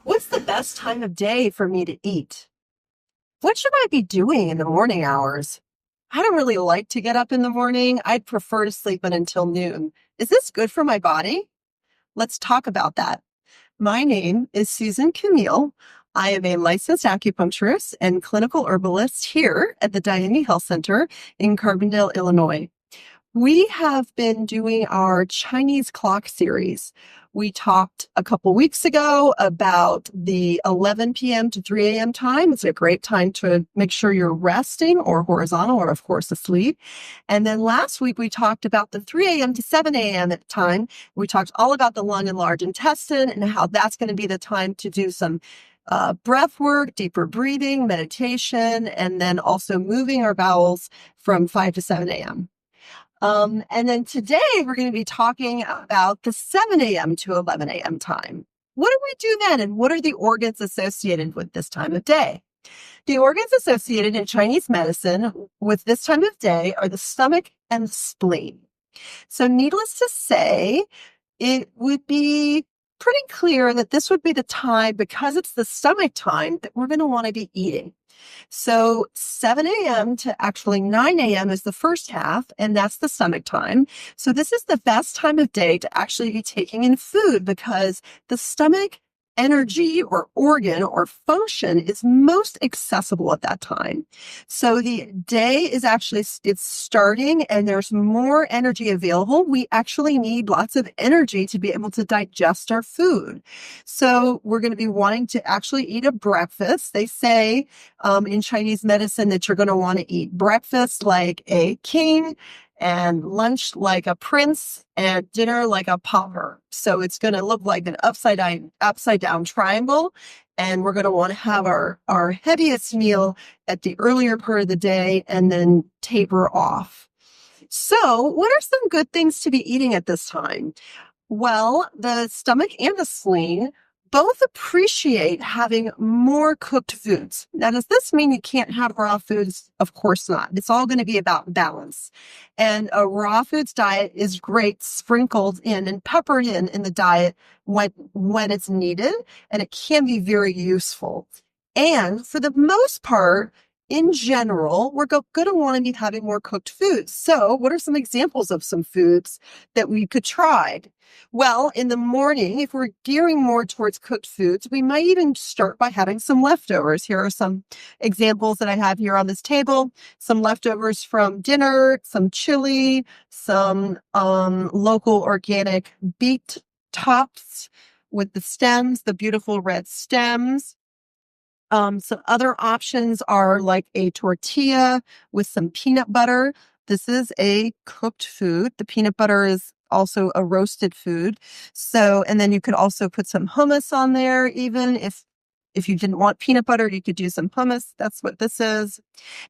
What's the best time of day for me to eat? What should I be doing in the morning hours? I don't really like to get up in the morning. I'd prefer to sleep in until noon. Is this good for my body? Let's talk about that. My name is Susan Camille. I am a licensed acupuncturist and clinical herbalist here at the Diane Health Center in Carbondale, Illinois. We have been doing our Chinese clock series. We talked a couple weeks ago about the 11 p.m. to 3 a.m. time. It's a great time to make sure you're resting or horizontal or, of course, asleep. And then last week, we talked about the 3 a.m. to 7 a.m. time. We talked all about the lung and large intestine and how that's going to be the time to do some breath work, deeper breathing, meditation, and then also moving our bowels from 5 to 7 a.m. And then today we're going to be talking about the 7 a.m. to 11 a.m. time. What do we do then? And what are the organs associated with this time of day? The organs associated in Chinese medicine with this time of day are the stomach and the spleen. So needless to say, it would be pretty clear that this would be the time, because it's the stomach time, that we're going to want to be eating. So 7 a.m. to actually 9 a.m. is the first half, and that's the stomach time. So this is the best time of day to actually be taking in food, because the stomach energy or organ or function is most accessible at that time. So the day is actually, it's starting and there's more energy available. We actually need lots of energy to be able to digest our food. So we're going to be wanting to actually eat a breakfast. They say in Chinese medicine that you're going to want to eat breakfast like a king, and lunch like a prince, and dinner like a pauper. So it's going to look like an upside down triangle. And we're going to want to have our heaviest meal at the earlier part of the day and then taper off. So what are some good things to be eating at this time? Well, the stomach and the spleen both appreciate having more cooked foods. Now, does this mean you can't have raw foods? Of course not. It's all going to be about balance. And a raw foods diet is great, sprinkled in and peppered in the diet when it's needed, and it can be very useful. And for the most part, in general, we're going to want to be having more cooked foods. So what are some examples of some foods that we could try? Well, in the morning, if we're gearing more towards cooked foods, we might even start by having some leftovers. Here are some examples that I have here on this table. Some leftovers from dinner, some chili, some local organic beet tops with the stems, the beautiful red stems. Some other options are like a tortilla with some peanut butter. This is a cooked food. The peanut butter is also a roasted food. So, and then you could also put some hummus on there. Even if you didn't want peanut butter, you could do some hummus. That's what this is.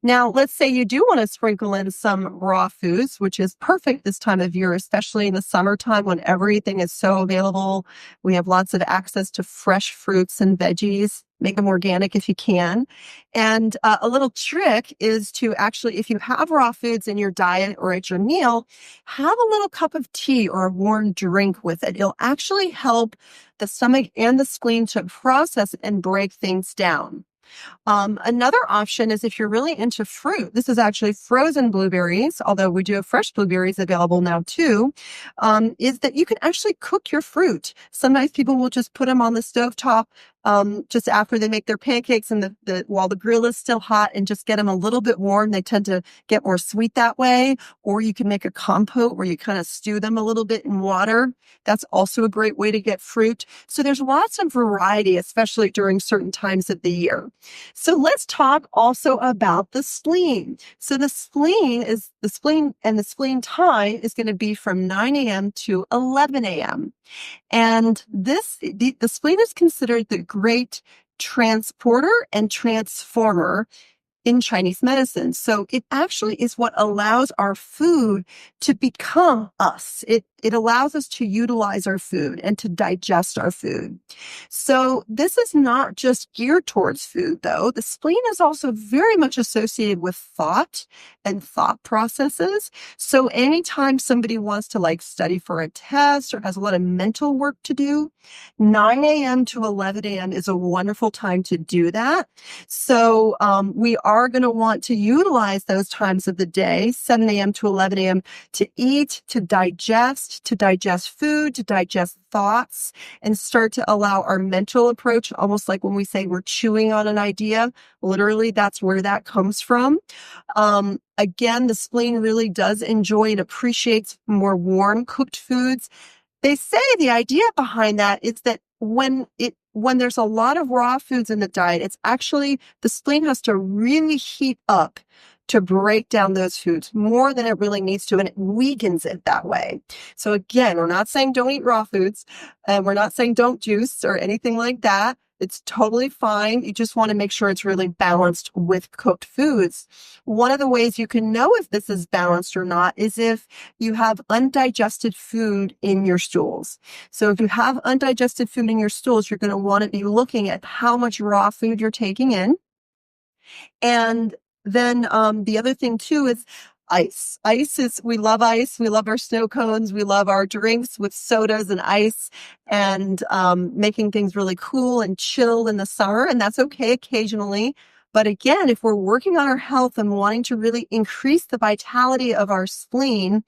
Now, let's say you do want to sprinkle in some raw foods, which is perfect this time of year, especially in the summertime when everything is so available. We have lots of access to fresh fruits and veggies. Make them organic if you can. And a little trick is to actually, if you have raw foods in your diet or at your meal, have a little cup of tea or a warm drink with it. It'll actually help the stomach and the spleen to process and break things down. Another option is if you're really into fruit. This is actually frozen blueberries, although we do have fresh blueberries available now too, is that you can actually cook your fruit. Sometimes people will just put them on the stovetop just after they make their pancakes and while the grill is still hot, and just get them a little bit warm. They tend to get more sweet that way. Or you can make a compote where you kind of stew them a little bit in water. That's also a great way to get fruit. So there's lots of variety, especially during certain times of the year. So let's talk also about the spleen. So the spleen and the spleen time is going to be from 9 a.m. to 11 a.m. And the spleen is considered the great transporter and transformer in Chinese medicine. So it actually is what allows our food to become us. It allows us to utilize our food and to digest our food. So this is not just geared towards food, though. The spleen is also very much associated with thought and thought processes. So anytime somebody wants to like study for a test or has a lot of mental work to do, 9 a.m. to 11 a.m. is a wonderful time to do that. So we are going to want to utilize those times of the day, 7 a.m. to 11 a.m., to eat, to digest food, to digest thoughts, and start to allow our mental approach, almost like when we say we're chewing on an idea, literally that's where that comes from. Again, the spleen really does enjoy and appreciates more warm cooked foods. They say the idea behind that is that when there's a lot of raw foods in the diet, it's actually the spleen has to really heat up to break down those foods more than it really needs to, and it weakens it that way. So again, we're not saying don't eat raw foods, and we're not saying don't juice or anything like that. It's totally fine. You just want to make sure it's really balanced with cooked foods. One of the ways you can know if this is balanced or not is if you have undigested food in your stools. So if you have undigested food in your stools, you're going to want to be looking at how much raw food you're taking in. And then the other thing too is ice. We love ice. We love our snow cones. We love our drinks with sodas and ice and making things really cool and chill in the summer. And that's okay occasionally. But again, if we're working on our health and wanting to really increase the vitality of our spleen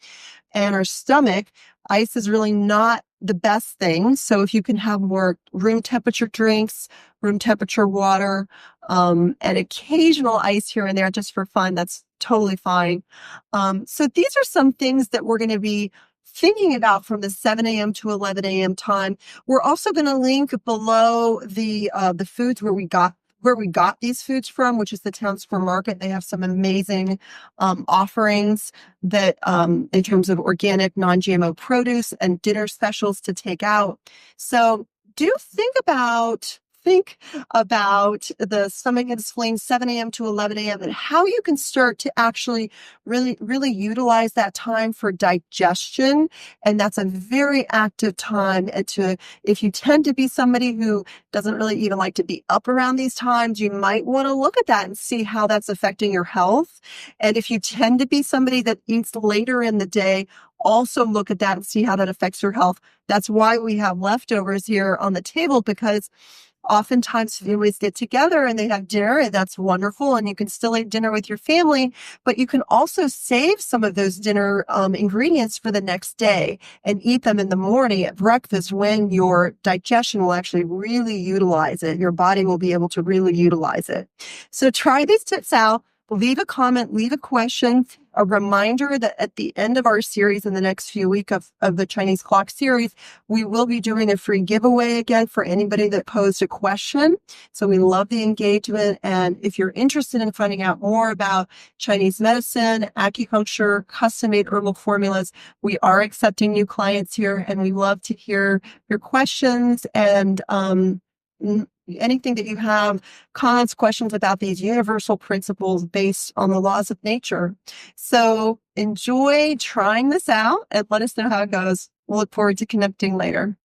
and our stomach, ice is really not the best thing. So if you can have more room temperature drinks, room temperature water, and occasional ice here and there just for fun, that's totally fine. So these are some things that we're going to be thinking about from the 7 a.m. to 11 a.m. time. We're also going to link below the foods where we got these foods from, which is the Town Square Market. They have some amazing offerings that in terms of organic, non-GMO produce and dinner specials to take out. So do think about the stomach and spleen, 7 a.m. to 11 a.m., and how you can start to actually really utilize that time for digestion. And that's a very active time. If you tend to be somebody who doesn't really even like to be up around these times, you might want to look at that and see how that's affecting your health. And if you tend to be somebody that eats later in the day, also look at that and see how that affects your health. That's why we have leftovers here on the table, because oftentimes families get together and they have dinner, and that's wonderful. And you can still eat dinner with your family, but you can also save some of those dinner ingredients for the next day and eat them in the morning at breakfast when your digestion will actually really utilize it. Your body will be able to really utilize it. So try these tips out. Leave a comment, leave a question. A reminder that at the end of our series in the next few weeks of the Chinese Clock series, we will be doing a free giveaway again for anybody that posed a question. So we love the engagement. And if you're interested in finding out more about Chinese medicine, acupuncture, custom-made herbal formulas, we are accepting new clients here, and we love to hear your questions and anything that you have, comments, questions about these universal principles based on the laws of nature. So enjoy trying this out and let us know how it goes. We'll look forward to connecting later.